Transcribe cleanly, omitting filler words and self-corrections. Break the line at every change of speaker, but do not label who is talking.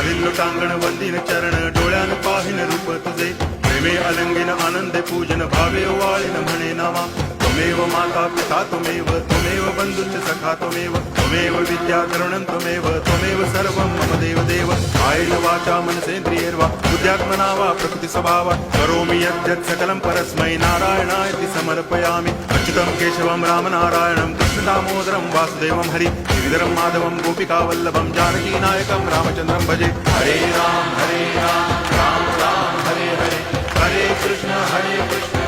हरिल्लो टांगण वंदिन चरण डोळ्यान पाहिन रूप तुझे प्रेमे अलंगिन आनंदे पूजन भावे ओवाळीन म्हणे नामा त्वमेव माता पिता त्वमेव बंधुश्च सखा त्वमेव विद्या द्रविणं त्वमेव सर्वं मम देव कायेन वाचा मनसेन्द्रियैर्वा बुद्ध्यात्मना वा प्रकृति स्वभावात् करोमि यद्यत् सकलं परस्मै नारायणायति समर्पयामि अच्युतं केशवं रामनारायणं कृष्णदामोदरं वासुदेवं हरि गिरिधरं माधवं गोपिकावल्लभं जानकीनायकं रामचन्द्रं भजे हरे राम राम राम हरे हरे हरे कृष्ण